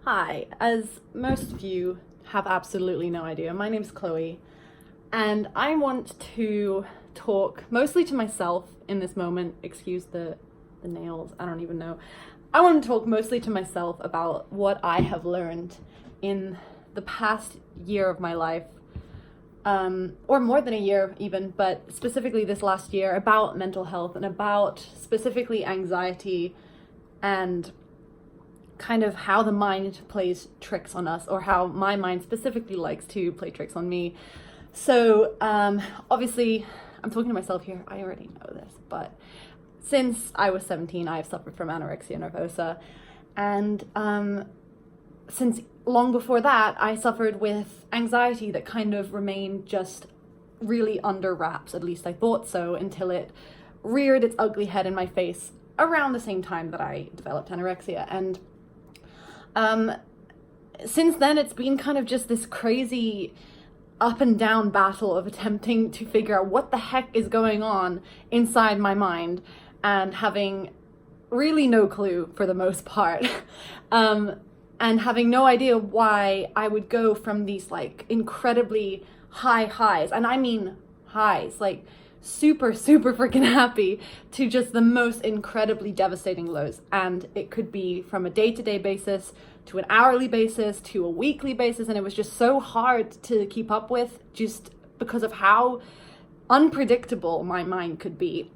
Hi, as most of you have absolutely no idea, my name's Chloe, and I want to talk mostly to myself in this moment. Excuse the nails, I don't even know. I want to talk mostly to myself about what I have learned in the past year of my life, or more than a year even, but specifically this last year, about mental health and about specifically anxiety and kind of how the mind plays tricks on us, or how my mind specifically likes to play tricks on me. So obviously I'm talking to myself here, I already know this, but since I was 17 I've suffered from anorexia nervosa, and since long before that I suffered with anxiety that kind of remained just really under wraps, at least I thought so, until it reared its ugly head in my face around the same time that I developed anorexia. And since then it's been kind of just this crazy up and down battle of attempting to figure out what the heck is going on inside my mind, and having really no clue for the most part, and having no idea why I would go from these like incredibly high highs, and I mean highs, like super freaking happy, to just the most incredibly devastating lows. And it could be from a day-to-day basis to an hourly basis to a weekly basis, and it was just so hard to keep up with just because of how unpredictable my mind could be.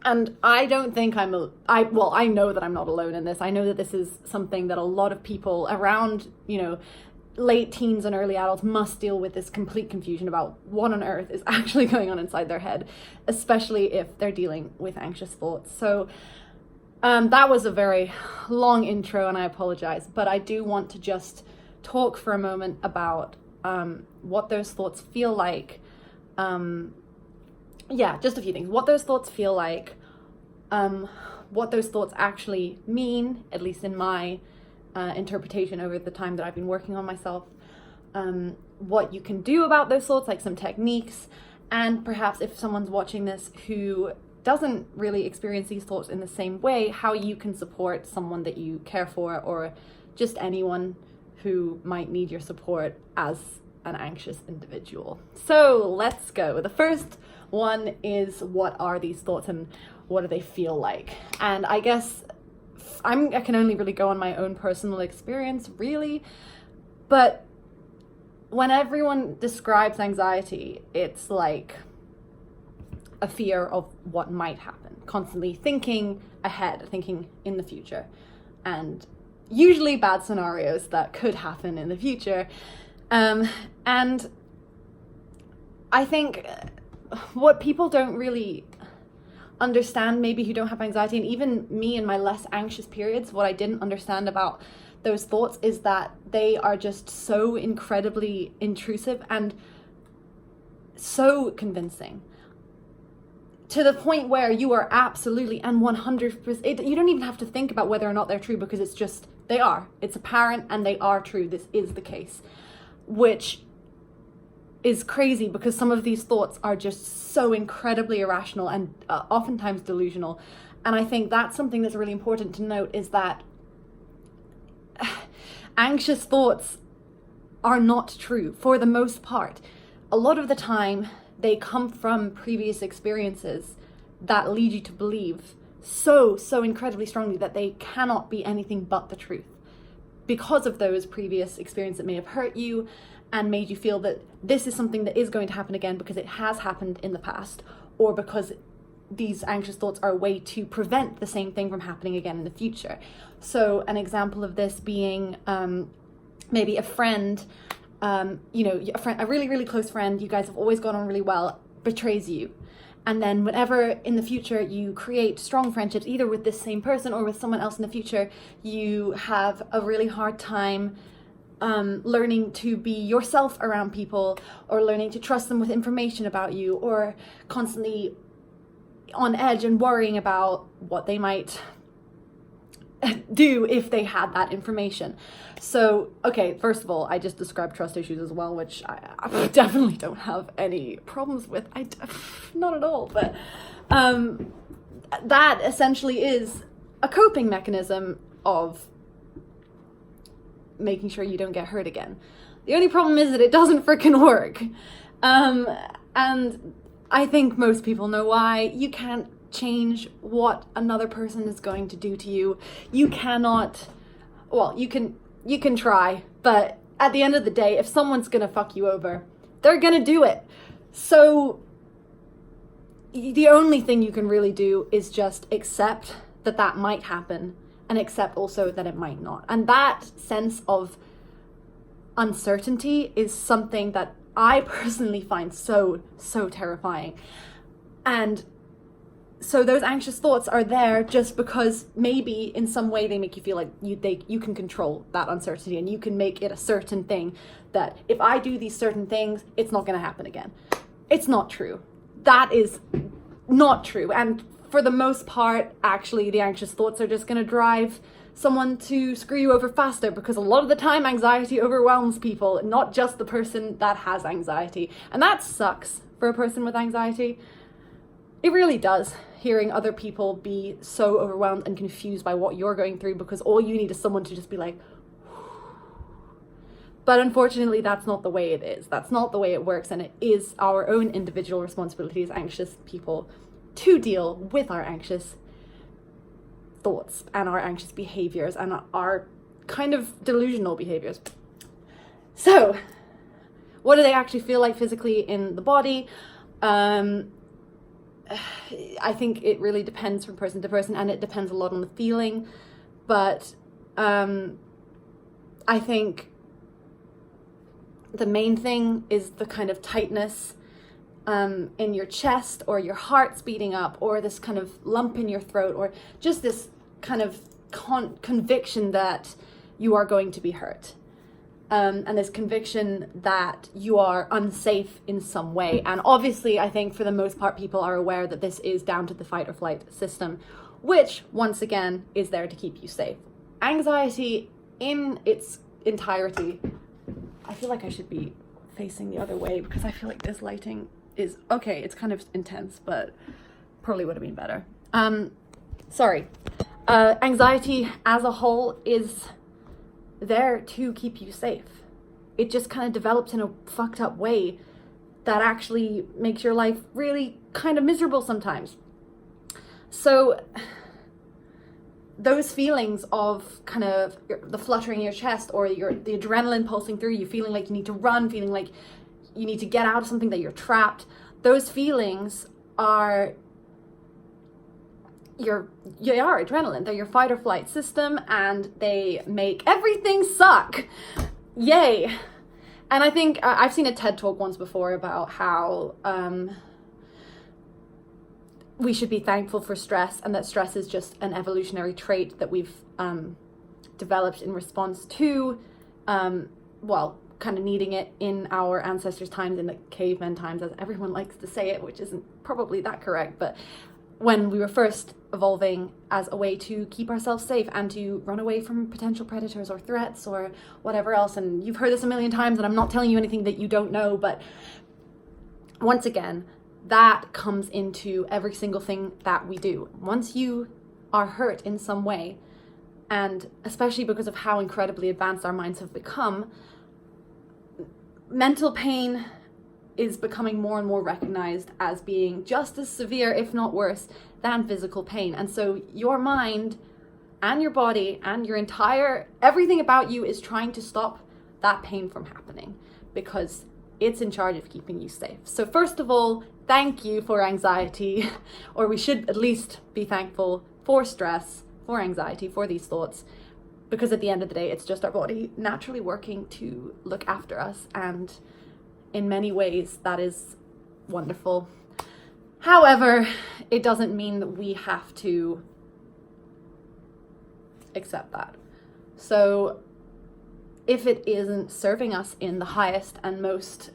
And I don't think I know that I'm not alone in this. I know that this is something that a lot of people around, late teens and early adults must deal with, this complete confusion about what on earth is actually going on inside their head, especially if they're dealing with anxious thoughts. So that was a very long intro, and I apologize, but I do want to just talk for a moment about what those thoughts feel like. Just a few things. What those thoughts feel like, what those thoughts actually mean, at least in my interpretation over the time that I've been working on myself, what you can do about those thoughts, like some techniques, and perhaps if someone's watching this who doesn't really experience these thoughts in the same way, how you can support someone that you care for, or just anyone who might need your support as an anxious individual. So let's go. The first one is, what are these thoughts and what do they feel like? And I guess I can only really go on my own personal experience, really, but when everyone describes anxiety, it's like a fear of what might happen, constantly thinking ahead, thinking in the future, and usually bad scenarios that could happen in the future. And I think what people don't really understand, maybe who don't have anxiety, and even me in my less anxious periods, what I didn't understand about those thoughts is that they are just so incredibly intrusive and so convincing, to the point where you are absolutely and 100%, you don't even have to think about whether or not they're true, because it's just, they are. It's apparent and they are true. This is the case, which is crazy because some of these thoughts are just so incredibly irrational and oftentimes delusional. And I think that's something that's really important to note, is that anxious thoughts are not true for the most part. A lot of the time they come from previous experiences that lead you to believe so incredibly strongly that they cannot be anything but the truth, because of those previous experiences that may have hurt you and made you feel that this is something that is going to happen again because it has happened in the past, or because these anxious thoughts are a way to prevent the same thing from happening again in the future. So an example of this being maybe a friend, a really close friend, you guys have always gone on really well, betrays you. And then whenever in the future you create strong friendships, either with this same person or with someone else in the future, you have a really hard time learning to be yourself around people, or learning to trust them with information about you, or constantly on edge and worrying about what they might do if they had that information. So, okay, first of all, I just described trust issues as well, which I definitely don't have any problems with. Not at all, but that essentially is a coping mechanism of making sure you don't get hurt again. The only problem is that it doesn't freaking work. And I think most people know why. You can't change what another person is going to do to you. You cannot, well, you can try, but at the end of the day, if someone's gonna fuck you over, they're gonna do it. So the only thing you can really do is just accept that that might happen, and accept also that it might not. And that sense of uncertainty is something that I personally find so terrifying. And so those anxious thoughts are there just because maybe in some way they make you feel like you can control that uncertainty, and you can make it a certain thing that if I do these certain things, it's not going to happen again. It's not true. That is not true. And for the most part, actually, the anxious thoughts are just going to drive someone to screw you over faster, because a lot of the time anxiety overwhelms people, not just the person that has anxiety. And that sucks for a person with anxiety. It really does, hearing other people be so overwhelmed and confused by what you're going through, because all you need is someone to just be like, but unfortunately that's not the way it is. That's not the way it works, and it is our own individual responsibility as anxious people to deal with our anxious thoughts and our anxious behaviors and our kind of delusional behaviors. So, what do they actually feel like physically in the body? I think it really depends from person to person, and it depends a lot on the feeling. But I think the main thing is the kind of tightness in your chest, or your heart speeding up, or this kind of lump in your throat, or just this kind of conviction that you are going to be hurt. And this conviction that you are unsafe in some way. And obviously, I think for the most part, people are aware that this is down to the fight or flight system, which, once again, is there to keep you safe. Anxiety in its entirety, I feel like I should be facing the other way, because I feel like this lighting is, okay, it's kind of intense, but probably would have been better. Sorry. Anxiety as a whole is there to keep you safe. It just kind of develops in a fucked up way that actually makes your life really kind of miserable sometimes. So those feelings of kind of the fluttering in your chest, or the adrenaline pulsing through you, feeling like you need to run, feeling like you need to get out of something, that you're trapped, those feelings are adrenaline. They're your fight or flight system, and they make everything suck. Yay. And I think I've seen a TED talk once before about how we should be thankful for stress, and that stress is just an evolutionary trait that we've developed in response to, kind of needing it in our ancestors' times, in the caveman times, as everyone likes to say it, which isn't probably that correct, but when we were first evolving as a way to keep ourselves safe and to run away from potential predators or threats or whatever else. And you've heard this a million times, and I'm not telling you anything that you don't know, but once again, that comes into every single thing that we do. Once you are hurt in some way, and especially because of how incredibly advanced our minds have become, mental pain is becoming more and more recognized as being just as severe, if not worse, than physical pain. And so your mind and your body and your everything about you is trying to stop that pain from happening, because it's in charge of keeping you safe. So first of all, thank you for anxiety, or we should at least be thankful for stress, for anxiety, for these thoughts, because at the end of the day, it's just our body naturally working to look after us, and in many ways, that is wonderful. However, it doesn't mean that we have to accept that. So if it isn't serving us in the highest and most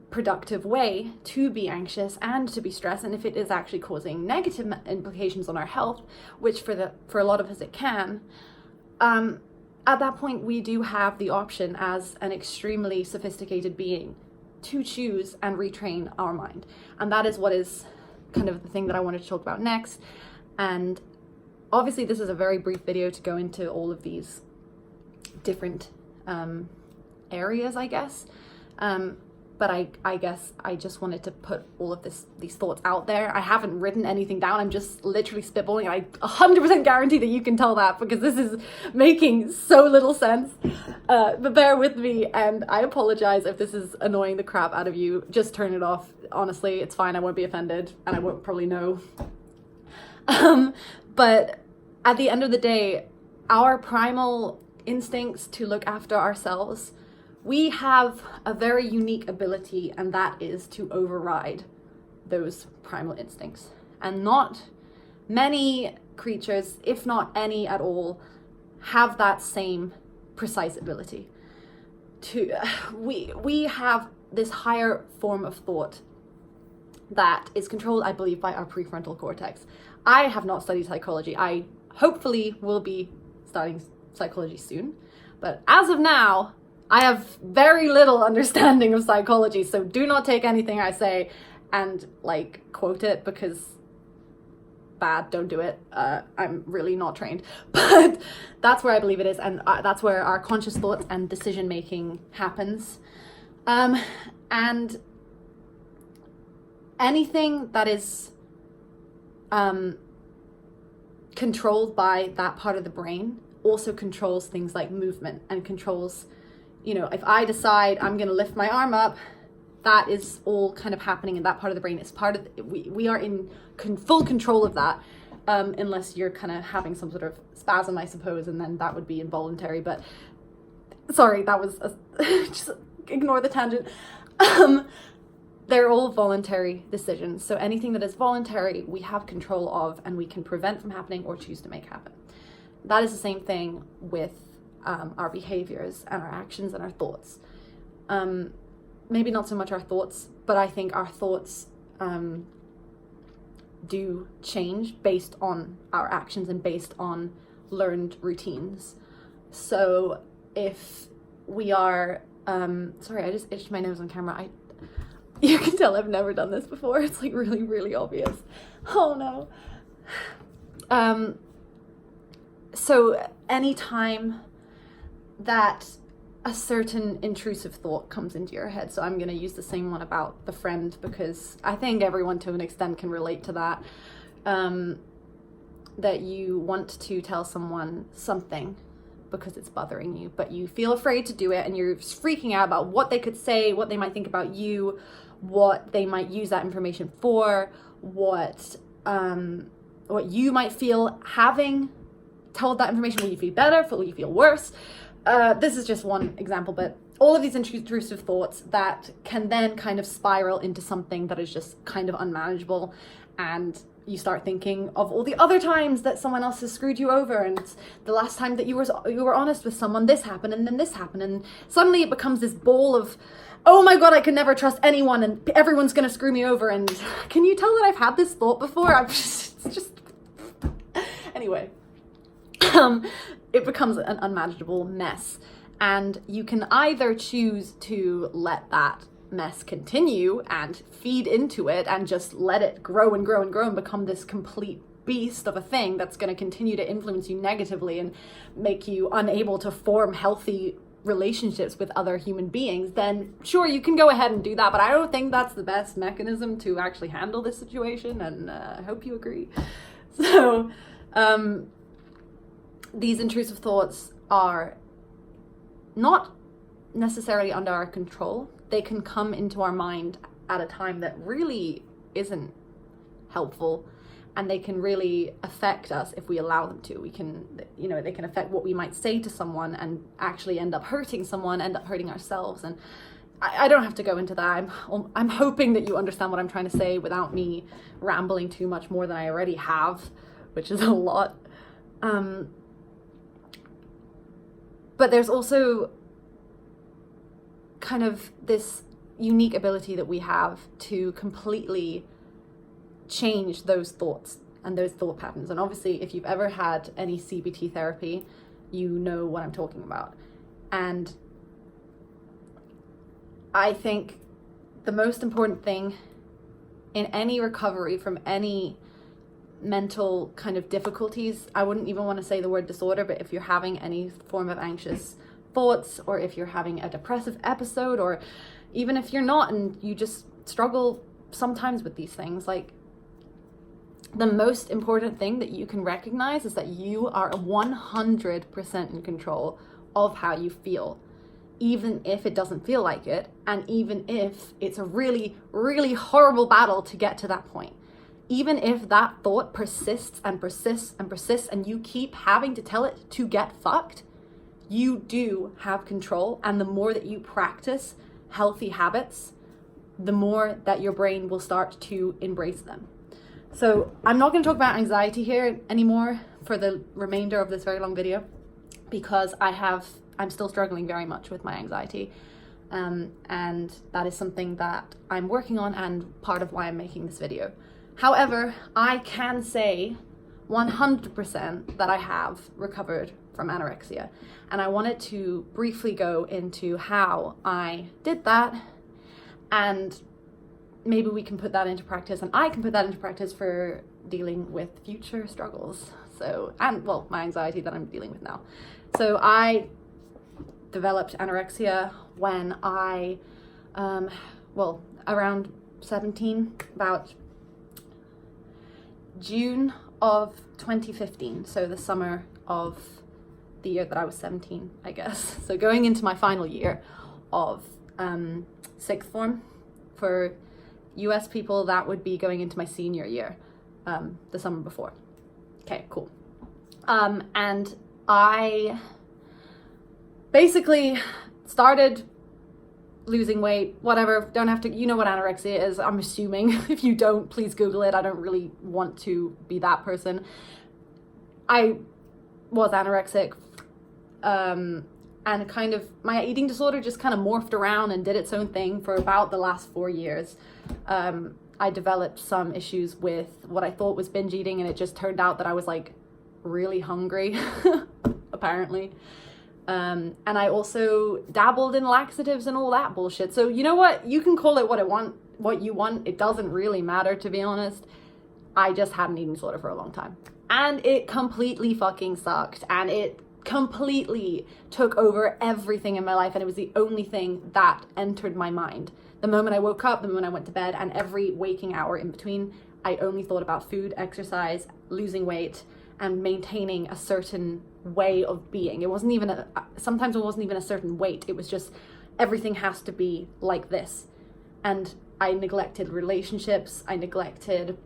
productive way to be anxious and to be stressed, and if it is actually causing negative implications on our health, which for a lot of us it can, at that point we do have the option as an extremely sophisticated being to choose and retrain our mind. And that is what is kind of the thing that I wanted to talk about next. And obviously this is a very brief video to go into all of these different areas, I guess. But I guess I just wanted to put all of these thoughts out there. I haven't written anything down. I'm just literally spitballing, and I 100% guarantee that you can tell that, because this is making so little sense. But bear with me, and I apologize if this is annoying the crap out of you. Just turn it off. Honestly, it's fine. I won't be offended, and I won't probably know. But at the end of the day, our primal instincts to look after ourselves, we have a very unique ability, and that is to override those primal instincts. And not many creatures, if not any at all, have that same precise ability. We have this higher form of thought that is controlled, I believe, by our prefrontal cortex. I have not studied psychology. I hopefully will be studying psychology soon. But as of now, I have very little understanding of psychology, so do not take anything I say and like quote it, because bad, don't do it. I'm really not trained, but that's where I believe it is, and that's where our conscious thoughts and decision making happens. And anything that is controlled by that part of the brain also controls things like movement, and controls, you know, if I decide I'm going to lift my arm up, that is all kind of happening in that part of the brain. It's part of, we are in full control of that, unless you're kind of having some sort of spasm, I suppose, and then that would be involuntary. But sorry, that was just ignore the tangent. They're all voluntary decisions. So anything that is voluntary, we have control of, and we can prevent from happening or choose to make happen. That is the same thing with our behaviors and our actions and our thoughts. Maybe not so much our thoughts, but I think our thoughts do change based on our actions and based on learned routines. So if we are, sorry, I just itched my nose on camera. You can tell I've never done this before. It's like really, really obvious. Oh no. So anytime that a certain intrusive thought comes into your head, so I'm going to use the same one about the friend, because I think everyone to an extent can relate to that, that you want to tell someone something because it's bothering you, but you feel afraid to do it, and you're freaking out about what they could say, what they might think about you, what they might use that information for, what you might feel having told that information. Will you feel better? Will you feel worse? This is just one example, but all of these intrusive thoughts that can then kind of spiral into something that is just kind of unmanageable, and you start thinking of all the other times that someone else has screwed you over, and the last time that you were honest with someone, this happened, and then this happened, and suddenly it becomes this ball of, oh my god, I can never trust anyone, and everyone's gonna screw me over. And can you tell that I've had this thought before? Anyway. It becomes an unmanageable mess, and you can either choose to let that mess continue and feed into it and just let it grow and grow and grow and become this complete beast of a thing that's going to continue to influence you negatively and make you unable to form healthy relationships with other human beings. Then sure, you can go ahead and do that, but I don't think that's the best mechanism to actually handle this situation, and I hope you agree. So these intrusive thoughts are not necessarily under our control. They can come into our mind at a time that really isn't helpful, and they can really affect us if we allow them to. They can affect what we might say to someone and actually end up hurting someone, end up hurting ourselves. And I don't have to go into that. I'm hoping that you understand what I'm trying to say without me rambling too much more than I already have, which is a lot. But there's also kind of this unique ability that we have to completely change those thoughts and those thought patterns. And obviously, if you've ever had any CBT therapy, you know what I'm talking about. And I think the most important thing in any recovery from any mental kind of difficulties, I wouldn't even want to say the word disorder, but if you're having any form of anxious thoughts, or if you're having a depressive episode, or even if you're not and you just struggle sometimes with these things, like, the most important thing that you can recognize is that you are 100% in control of how you feel, even if it doesn't feel like it, and even if it's a really, really horrible battle to get to that point. Even if that thought persists and persists and persists and you keep having to tell it to get fucked, you do have control. And the more that you practice healthy habits, the more that your brain will start to embrace them. So I'm not going to talk about anxiety here anymore for the remainder of this very long video, because I'm still struggling very much with my anxiety. And that is something that I'm working on and part of why I'm making this video. However, I can say 100% that I have recovered from anorexia. And I wanted to briefly go into how I did that, and maybe we can put that into practice, and I can put that into practice for dealing with future struggles. My anxiety that I'm dealing with now. So I developed anorexia when I, around 17, about June of 2015. So the summer of the year that I was 17, I guess. So going into my final year of sixth form. For US people, that would be going into my senior year, the summer before. Okay, cool. And I basically started losing weight, whatever, don't have to, you know what anorexia is, I'm assuming. If you don't, please Google it. I don't really want to be that person. I was anorexic, and kind of my eating disorder just kind of morphed around and did its own thing for about the last 4 years. I developed some issues with what I thought was binge eating, and it just turned out that I was like really hungry, apparently. And I also dabbled in laxatives and all that bullshit. So you know what? You can call it what you want. It doesn't really matter, to be honest. I just had an eating disorder for a long time. And it completely fucking sucked. And it completely took over everything in my life. And it was the only thing that entered my mind. The moment I woke up, the moment I went to bed, and every waking hour in between, I only thought about food, exercise, losing weight, and maintaining a certain way of being. It wasn't even sometimes it wasn't even a certain weight. It was just everything has to be like this. And I neglected relationships. I neglected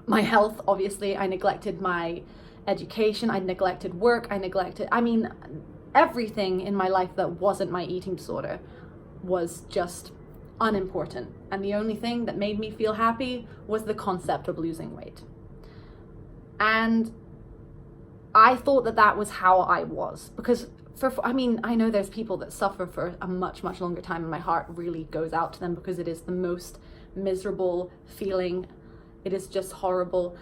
my health, obviously. I neglected my education. I neglected work. Everything in my life that wasn't my eating disorder was just unimportant. And the only thing that made me feel happy was the concept of losing weight. And I thought that that was how I was, because I know there's people that suffer for a much, much longer time, and my heart really goes out to them, because it is the most miserable feeling. It is just horrible.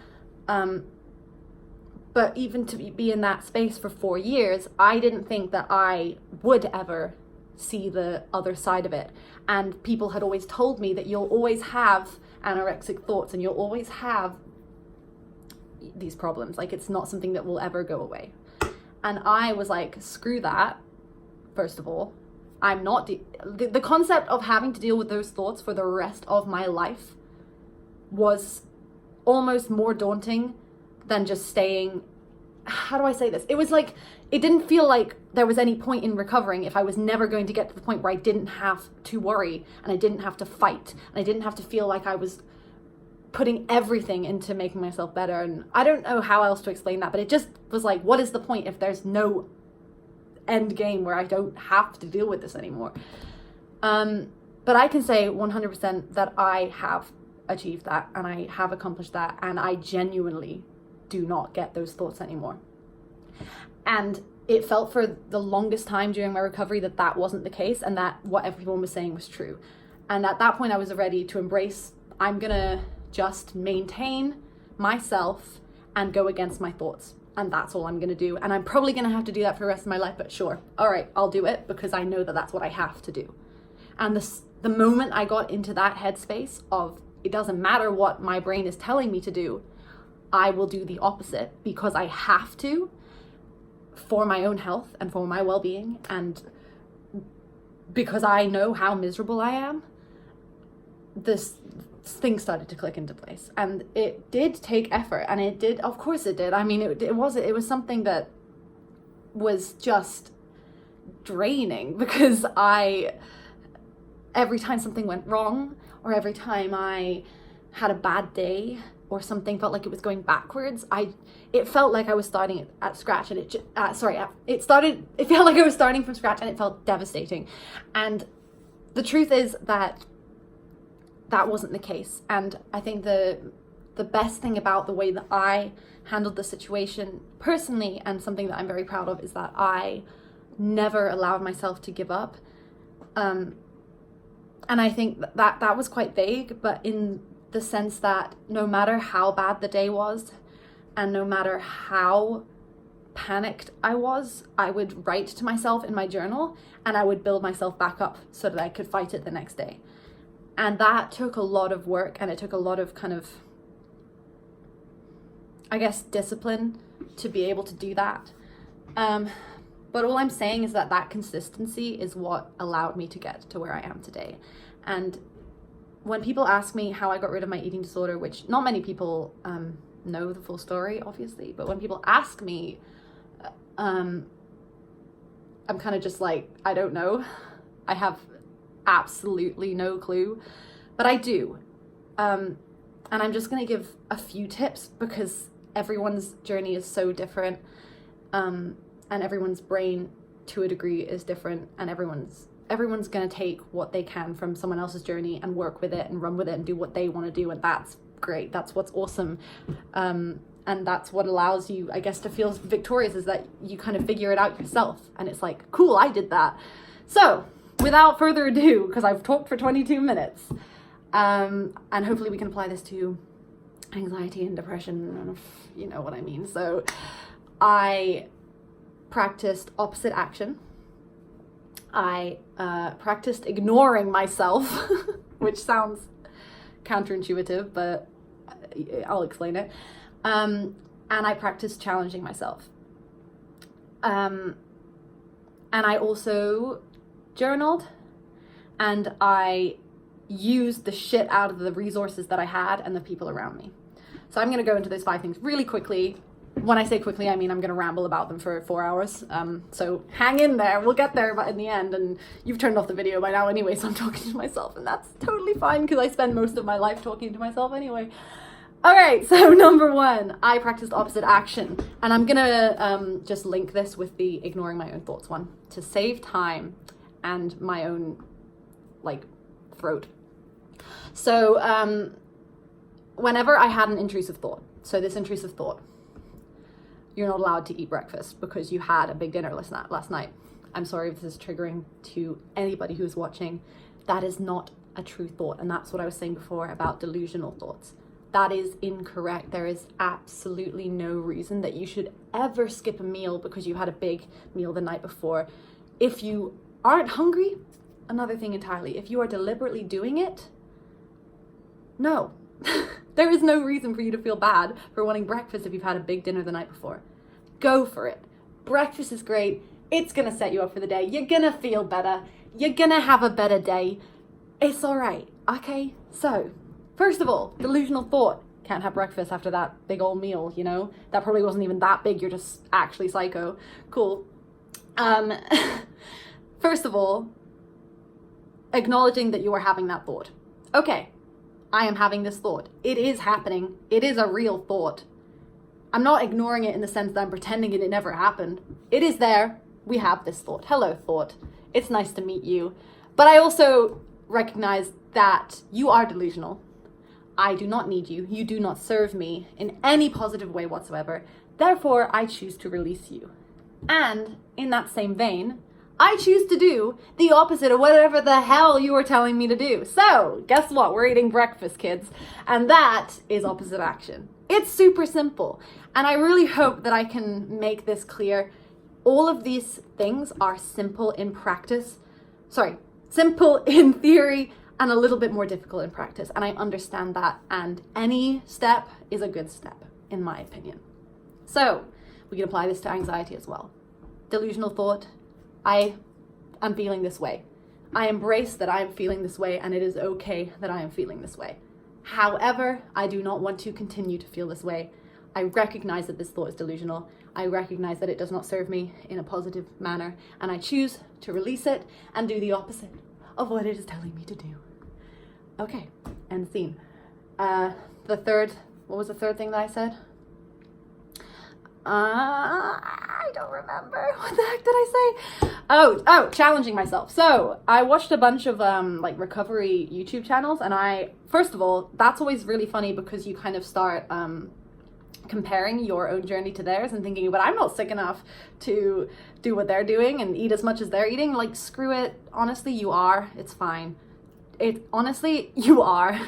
But even to be in that space for 4 years, I didn't think that I would ever see the other side of it. And people had always told me that you'll always have anorexic thoughts and you'll always have these problems. Like, it's not something that will ever go away. And I was like, screw that. First of all, I'm not the concept of having to deal with those thoughts for the rest of my life was almost more daunting than just staying. How do I say this? It was like, it didn't feel like there was any point in recovering if I was never going to get to the point where I didn't have to worry, and I didn't have to fight, and I didn't have to feel like I was putting everything into making myself better. And I don't know how else to explain that, but it just was like, what is the point if there's no end game where I don't have to deal with this anymore? But I can say 100% that I have achieved that, and I have accomplished that, and I genuinely do not get those thoughts anymore. And it felt for the longest time during my recovery that that wasn't the case, and that what everyone was saying was true. And at that point I was ready to embrace, I'm gonna just maintain myself and go against my thoughts, and that's all I'm gonna do. And I'm probably gonna have to do that for the rest of my life, but sure, all right, I'll do it, because I know that that's what I have to do. And the moment I got into that headspace of, it doesn't matter what my brain is telling me to do, I will do the opposite, because I have to, for my own health and for my well-being and because I know how miserable I am, this thing started to click into place. And it did take effort, and it did, of course it did. I mean, it was something that was just draining, because every time something went wrong, or every time I had a bad day, or something felt like it was going backwards, it felt like I was starting at scratch, and it felt like I was starting from scratch, and it felt devastating. And the truth is that wasn't the case. And I think the best thing about the way that I handled the situation personally, and something that I'm very proud of, is that I never allowed myself to give up. And I think that was quite vague, but in the sense that no matter how bad the day was, and no matter how panicked I was, I would write to myself in my journal, and I would build myself back up so that I could fight it the next day. And that took a lot of work, and it took a lot of kind of, I guess, discipline to be able to do that. But all I'm saying is that consistency is what allowed me to get to where I am today. And when people ask me how I got rid of my eating disorder, which not many people know the full story, obviously, but when people ask me, I'm kind of just like, I don't know. I have absolutely no clue, but I do. And I'm just going to give a few tips, because everyone's journey is so different, and everyone's brain to a degree is different, and everyone's going to take what they can from someone else's journey and work with it and run with it and do what they want to do, and that's great. That's what's awesome. And that's what allows you, I guess, to feel victorious, is that you kind of figure it out yourself, and it's like, cool, I did that. So without further ado, because I've talked for 22 minutes, and hopefully we can apply this to anxiety and depression, and you know what I mean. So I practiced opposite action. I practiced ignoring myself, which sounds counterintuitive, but I'll explain it. And I practiced challenging myself. And I also journaled, and I used the shit out of the resources that I had and the people around me. So I'm going to go into those 5 things really quickly. When I say quickly, I mean I'm going to ramble about them for 4 hours. So hang in there. We'll get there in the end. And you've turned off the video by now anyway, so I'm talking to myself. And that's totally fine, because I spend most of my life talking to myself anyway. All right, so number 1, I practiced opposite action. And I'm going to just link this with the ignoring my own thoughts one, to save time and my own, throat. So whenever I had an intrusive thought, so this intrusive thought, you're not allowed to eat breakfast because you had a big dinner last night. I'm sorry if this is triggering to anybody who's watching. That is not a true thought. And that's what I was saying before about delusional thoughts. That is incorrect. There is absolutely no reason that you should ever skip a meal because you had a big meal the night before. If you aren't hungry, another thing entirely. If you are deliberately doing it, no. There is no reason for you to feel bad for wanting breakfast if you've had a big dinner the night before. Go for it. Breakfast is great. It's going to set you up for the day. You're going to feel better. You're going to have a better day. It's all right. Okay? So, first of all, delusional thought. Can't have breakfast after that big old meal, you know? That probably wasn't even that big. You're just actually psycho. Cool. First of all, acknowledging that you are having that thought. Okay. I am having this thought. It is happening. It is a real thought. I'm not ignoring it in the sense that I'm pretending it never happened. It is there. We have this thought. Hello, thought. It's nice to meet you. But I also recognize that you are delusional. I do not need you. You do not serve me in any positive way whatsoever. Therefore, I choose to release you. And in that same vein, I choose to do the opposite of whatever the hell you were telling me to do. So, guess what? We're eating breakfast, kids. And that is opposite action. It's super simple. And I really hope that I can make this clear. All of these things are simple in practice. Simple in theory and a little bit more difficult in practice. And I understand that. And any step is a good step, in my opinion. So, we can apply this to anxiety as well. Delusional thought. I am feeling this way. I embrace that I am feeling this way, and it is okay that I am feeling this way. However, I do not want to continue to feel this way. I recognize that this thought is delusional. I recognize that it does not serve me in a positive manner, and I choose to release it and do the opposite of what it is telling me to do. Okay, end scene. What was the third thing that I said? I don't remember. What the heck did I say? Oh, challenging myself. So I watched a bunch of like recovery YouTube channels, and first of all, that's always really funny because you kind of start comparing your own journey to theirs and thinking, but I'm not sick enough to do what they're doing and eat as much as they're eating. Like, screw it. Honestly, you are. It's fine. Honestly, you are.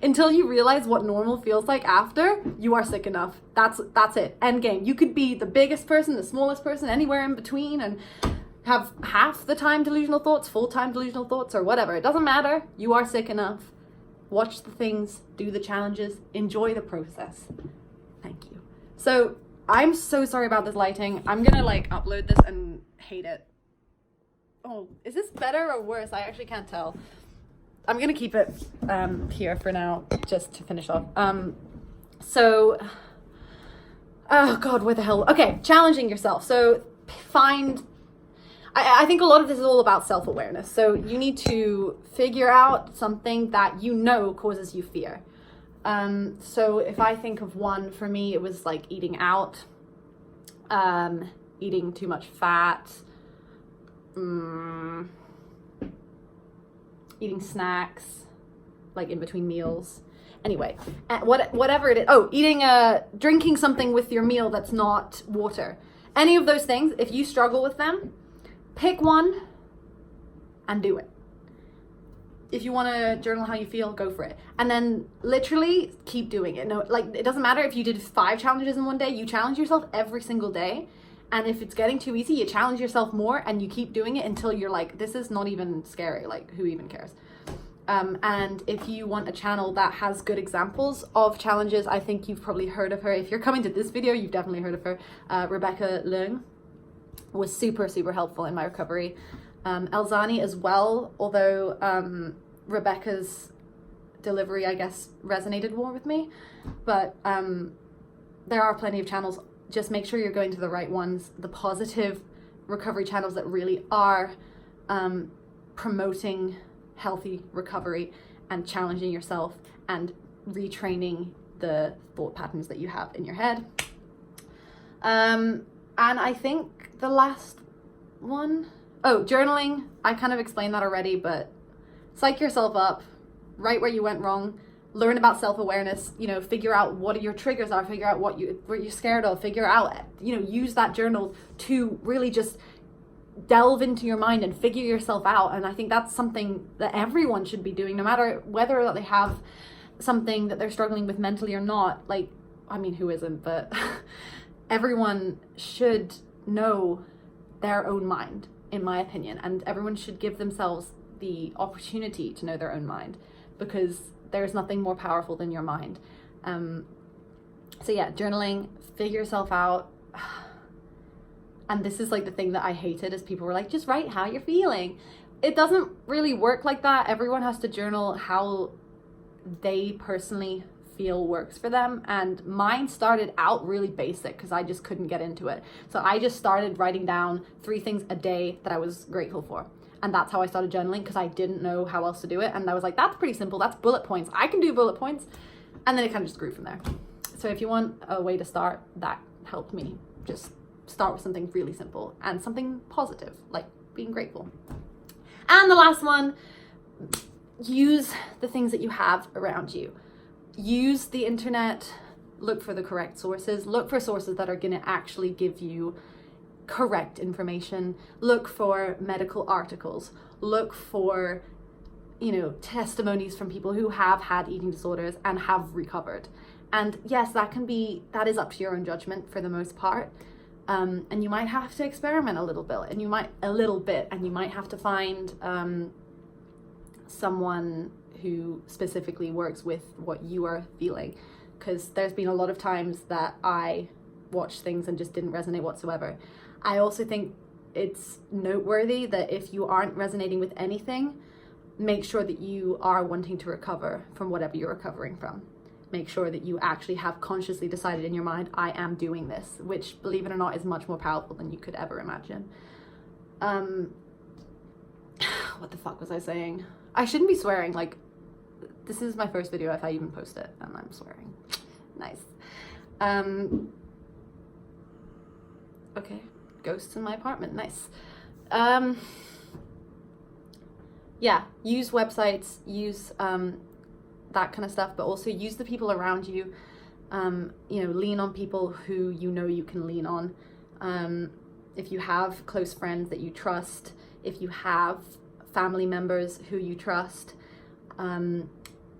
Until you realize what normal feels like after, you are sick enough. That's it. End game. You could be the biggest person, the smallest person, anywhere in between, and have half the time delusional thoughts, full-time delusional thoughts, or whatever. It doesn't matter. You are sick enough. Watch the things, do the challenges, enjoy the process. Thank you. So I'm so sorry about this lighting. I'm gonna like upload this and hate it. Oh, is this better or worse? I actually can't tell. I'm gonna keep it here for now, just to finish off. Oh God, where the hell? Okay, challenging yourself. So I think a lot of this is all about self-awareness. So you need to figure out something that you know causes you fear. So if I think of one, for me, it was like eating out, eating too much fat, eating snacks, like in between meals. Anyway, whatever it is. Drinking something with your meal that's not water. Any of those things, if you struggle with them, pick one and do it. If you want to journal how you feel, go for it. And then literally keep doing it. No, like, it doesn't matter if you did 5 challenges in one day. You challenge yourself every single day. And if it's getting too easy, you challenge yourself more and you keep doing it until you're like, this is not even scary. Like, who even cares? And if you want a channel that has good examples of challenges, I think you've probably heard of her. If you're coming to this video, you've definitely heard of her. Rebecca Leung was super, super helpful in my recovery. Elzani as well, although Rebecca's delivery, I guess, resonated more with me. But there are plenty of channels. Just make sure you're going to the right ones, the positive recovery channels that really are promoting healthy recovery and challenging yourself and retraining the thought patterns that you have in your head. And I think the last one, journaling. I kind of explained that already, but psych yourself up, write where you went wrong, learn about self-awareness, figure out what your triggers are, figure out what you're scared of, figure out, use that journal to really just delve into your mind and figure yourself out. And I think that's something that everyone should be doing, no matter whether they have something that they're struggling with mentally or not. Like, I mean, who isn't, but everyone should know their own mind, in my opinion, and everyone should give themselves the opportunity to know their own mind, because there's nothing more powerful than your mind. So yeah, journaling, figure yourself out. And this is like the thing that I hated, is people were like, just write how you're feeling. It doesn't really work like that. Everyone has to journal how they personally feel works for them. And mine started out really basic because I just couldn't get into it. So I just started writing down 3 things a day that I was grateful for. And that's how I started journaling, because I didn't know how else to do it. And I was like, that's pretty simple. That's bullet points. I can do bullet points. And then it kind of just grew from there. So if you want a way to start, that helped me. Just start with something really simple and something positive, like being grateful. And the last one, use the things that you have around you. Use the internet, look for the correct sources, look for sources that are going to actually give you correct information, look for medical articles, look for, testimonies from people who have had eating disorders and have recovered. And yes, that is up to your own judgment for the most part. And you might have to experiment a little bit, and you might have to find someone who specifically works with what you are feeling, because there's been a lot of times that I watched things and just didn't resonate whatsoever. I also think it's noteworthy that if you aren't resonating with anything, make sure that you are wanting to recover from whatever you're recovering from. Make sure that you actually have consciously decided in your mind, I am doing this, which, believe it or not, is much more powerful than you could ever imagine. What the fuck was I saying? I shouldn't be swearing. Like, this is my first video if I even post it, and I'm swearing. Nice. Okay, ghosts in my apartment, nice. Yeah, use websites, use that kind of stuff, but also use the people around you. You know, lean on people who you know you can lean on. If you have close friends that you trust, if you have family members who you trust, and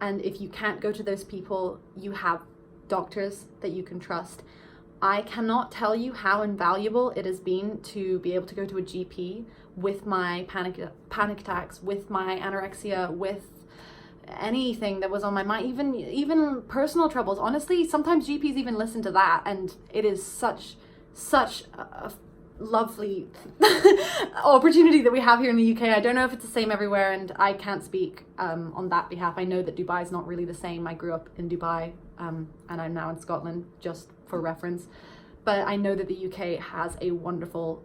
if you can't go to those people, you have doctors that you can trust. I cannot tell you how invaluable it has been to be able to go to a GP with my panic attacks, with my anorexia, with anything that was on my mind, even personal troubles. Honestly, sometimes GPs even listen to that, and it is such a lovely opportunity that we have here in the UK. I don't know if it's the same everywhere, and I can't speak on that behalf. I know that Dubai is not really the same. I grew up in Dubai, and I'm now in Scotland, just for reference. But I know that the UK has a wonderful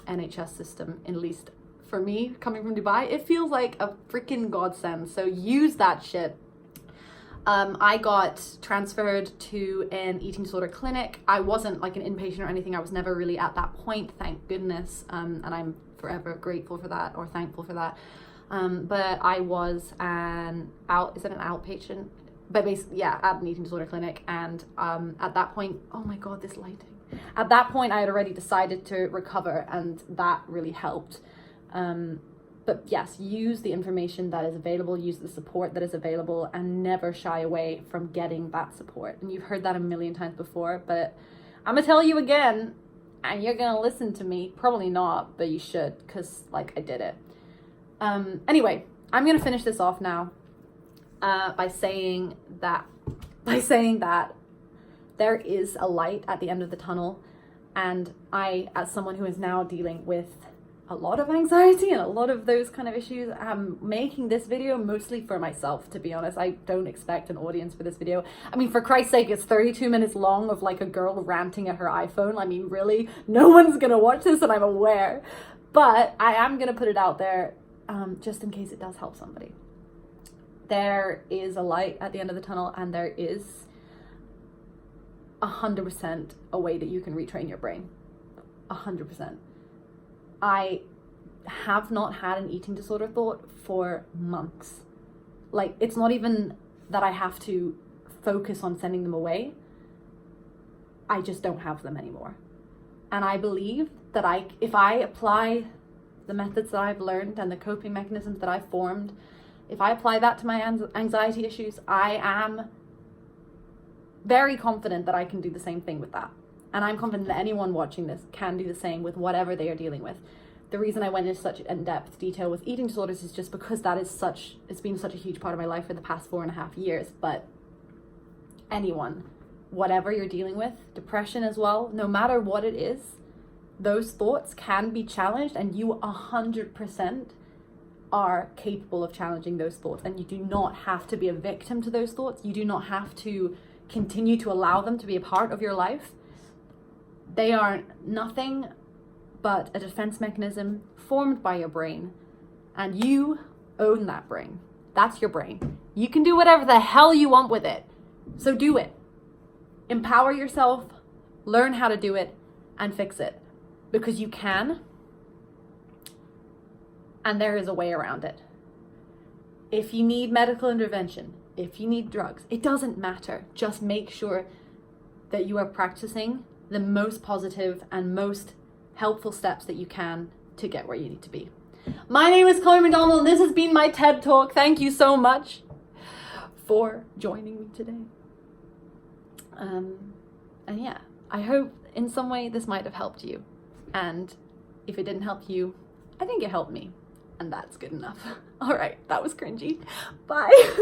NHS system, at least for me, coming from Dubai. It feels like a freaking godsend, so use that shit. I got transferred to an eating disorder clinic. I wasn't like an inpatient or anything. I was never really at that point, thank goodness, and I'm forever grateful for that, or thankful for that. But I was an outpatient? But basically, yeah, at an eating disorder clinic, and at that point, oh my god, this lighting. At that point, I had already decided to recover, and that really helped. But yes, use the information that is available, use the support that is available, and never shy away from getting that support. And you've heard that a million times before, but I'm gonna tell you again, and you're gonna listen to me. Probably not, but you should, because like I did it. Anyway, I'm gonna finish this off now by saying that there is a light at the end of the tunnel, and I, as someone who is now dealing with a lot of anxiety and a lot of those kind of issues, I'm making this video mostly for myself, to be honest. I don't expect an audience for this video. I mean, for Christ's sake, it's 32 minutes long of like a girl ranting at her iPhone. I mean, really, no one's gonna watch this, and I'm aware, but I am gonna put it out there just in case it does help somebody. There is a light at the end of the tunnel, and there is 100% a way that you can retrain your brain. 100%. I have not had an eating disorder thought for months. Like, it's not even that I have to focus on sending them away. I just don't have them anymore. And I believe that if I apply the methods that I've learned and the coping mechanisms that I've formed, if I apply that to my anxiety issues, I am very confident that I can do the same thing with that. And I'm confident that anyone watching this can do the same with whatever they are dealing with. The reason I went into such in-depth detail with eating disorders is just because it's been such a huge part of my life for the past 4.5 years. But anyone, whatever you're dealing with, depression as well, no matter what it is, those thoughts can be challenged, and you 100% are capable of challenging those thoughts. And you do not have to be a victim to those thoughts. You do not have to continue to allow them to be a part of your life. They are nothing but a defense mechanism formed by your brain, and you own that brain. That's your brain. You can do whatever the hell you want with it, so do it. Empower yourself, learn how to do it, and fix it, because you can, and there is a way around it. If you need medical intervention, if you need drugs, it doesn't matter. Just make sure that you are practicing the most positive and most helpful steps that you can to get where you need to be. My name is Chloe McDonald, and this has been my TED Talk. Thank you so much for joining me today. And yeah, I hope in some way this might have helped you. And if it didn't help you, I think it helped me. And that's good enough. All right, that was cringy. Bye.